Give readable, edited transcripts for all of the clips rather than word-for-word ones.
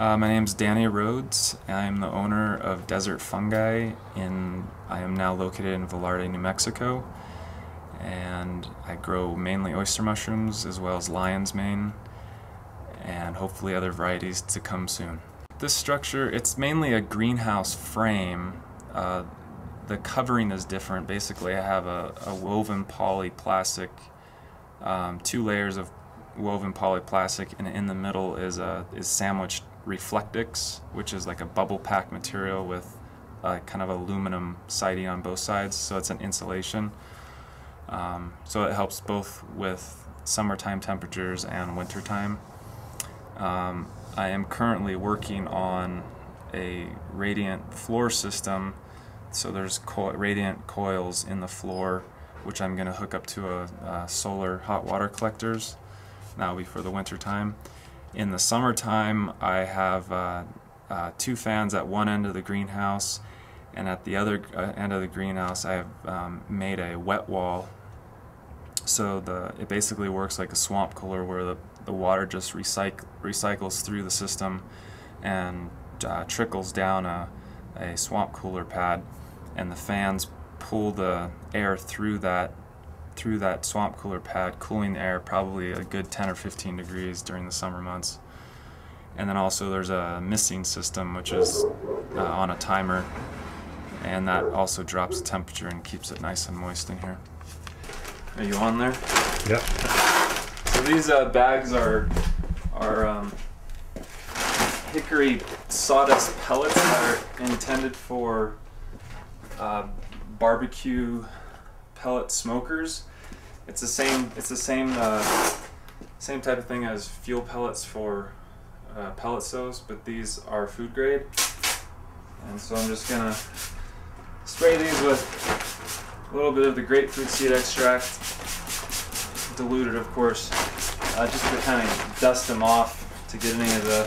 My name's Danny Rhodes. I'm the owner of Desert Fungi. I am now located in Velarde, New Mexico, and I grow mainly oyster mushrooms as well as lion's mane, and hopefully other varieties to come soon. This structure, it's mainly a greenhouse frame. The covering is different. Basically, I have a woven polyplastic, 2 layers of woven polyplastic, and in the middle is sandwiched Reflectix, which is like a bubble pack material with kind of aluminum siding on both sides, so it's an insulation. So it helps both with summertime temperatures and wintertime. I am currently working on a radiant floor system, so there's radiant coils in the floor, which I'm going to hook up to a solar hot water collectors. That'll be for the winter time. In the summertime, I have 2 fans at one end of the greenhouse, and at the other end of the greenhouse I have made a wet wall. So it basically works like a swamp cooler, where the water just recycles through the system and trickles down a swamp cooler pad, and the fans pull the air through that swamp cooler pad, cooling the air probably a good 10 or 15 degrees during the summer months. And then also there's a misting system, which is on a timer, and that also drops the temperature and keeps it nice and moist in here. Are you on there? Yep. So these bags are hickory sawdust pellets that are intended for barbecue pellet smokers. It's the same type of thing as fuel pellets for pellet stoves, but these are food grade. And so I'm just gonna spray these with a little bit of the grapefruit seed extract, diluted of course, just to kind of dust them off, to get any of the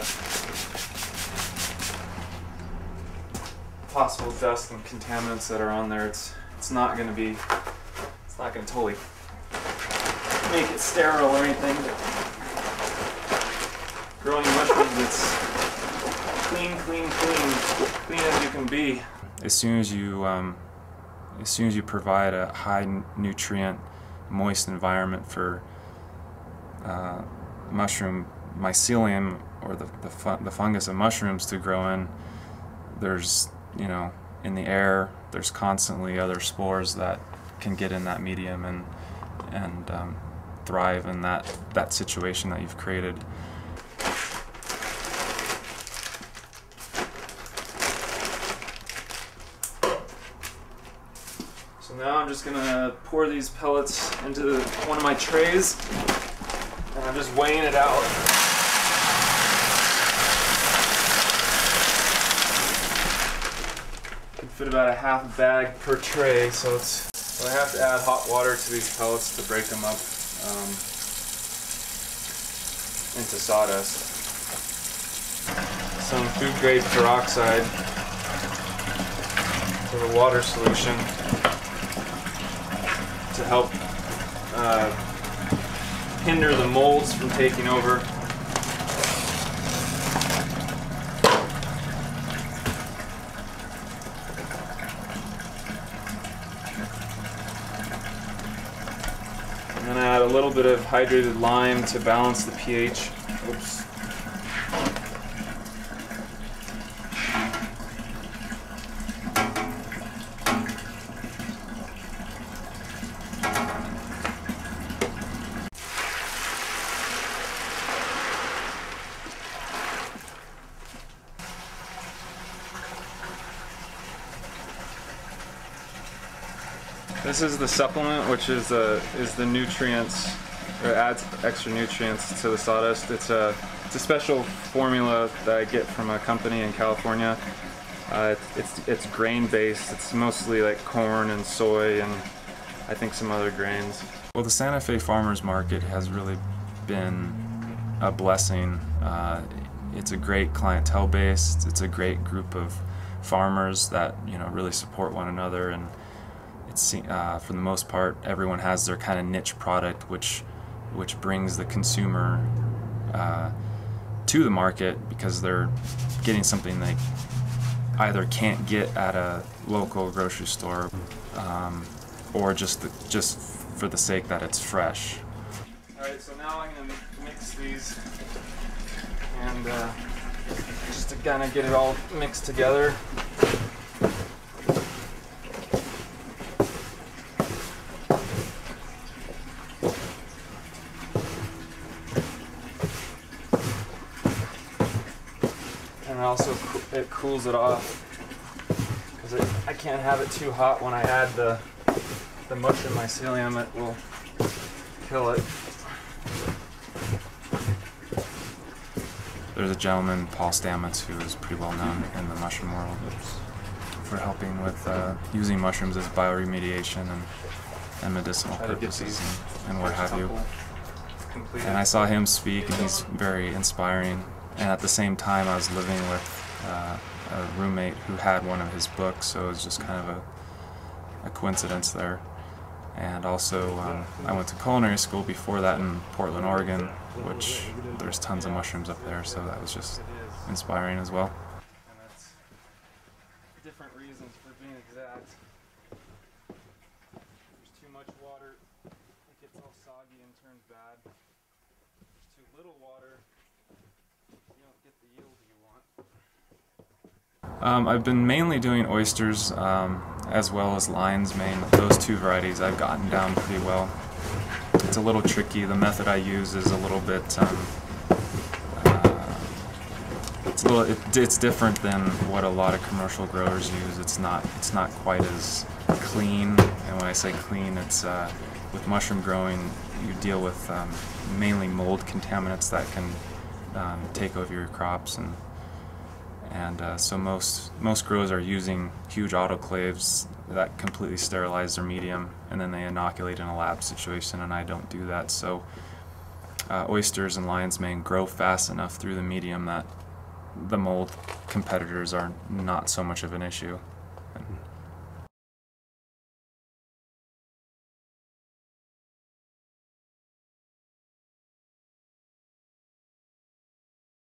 possible dust and contaminants that are on there. It's not going to totally make it sterile or anything. Growing mushrooms, it's clean as you can be. As soon as you provide a high nutrient, moist environment for mushroom mycelium, or the fungus of mushrooms, to grow in, there's, in the air, there's constantly other spores that can get in that medium and thrive in that situation that you've created. So now I'm just gonna pour these pellets into one of my trays, and I'm just weighing it out. Fit about a half bag per tray, so I have to add hot water to these pellets to break them up into sawdust. Some food grade peroxide for the water solution to help hinder the molds from taking over. And then add a little bit of hydrated lime to balance the pH. Oops. This is the supplement, which is the nutrients, or adds extra nutrients to the sawdust. It's a special formula that I get from a company in California. It's grain based. It's mostly like corn and soy and I think some other grains. Well, the Santa Fe Farmers Market has really been a blessing. It's a great clientele base. It's a great group of farmers that really support one another, and it's for the most part everyone has their kind of niche product which brings the consumer to the market because they're getting something they either can't get at a local grocery store, or just for the sake that it's fresh. Alright, so now I'm going to mix these, and just to kind of get it all mixed together. And also it cools it off, because I can't have it too hot. When I add the mushroom mycelium, it will kill it. There's a gentleman, Paul Stamets, who is pretty well known in the mushroom world for helping with using mushrooms as bioremediation and medicinal purposes and what have you. And I saw him speak, and he's very inspiring. And at the same time, I was living with a roommate who had one of his books, so it was just kind of a coincidence there. And also, I went to culinary school before that in Portland, Oregon, which there's tons of mushrooms up there, so that was just inspiring as well. And that's different reasons for being exact. There's too much water, it gets all soggy and turns bad. There's too little water, you don't get the yield you want. I've been mainly doing oysters, as well as lion's mane. Those two varieties I've gotten down pretty well. It's a little tricky. The method I use is a little bit, it's different than what a lot of commercial growers use. It's not quite as clean. And when I say clean, it's with mushroom growing, you deal with mainly mold contaminants that can take over your crops, and so most growers are using huge autoclaves that completely sterilize their medium, and then they inoculate in a lab situation, and I don't do that. So oysters and lion's mane grow fast enough through the medium that the mold competitors are not so much of an issue.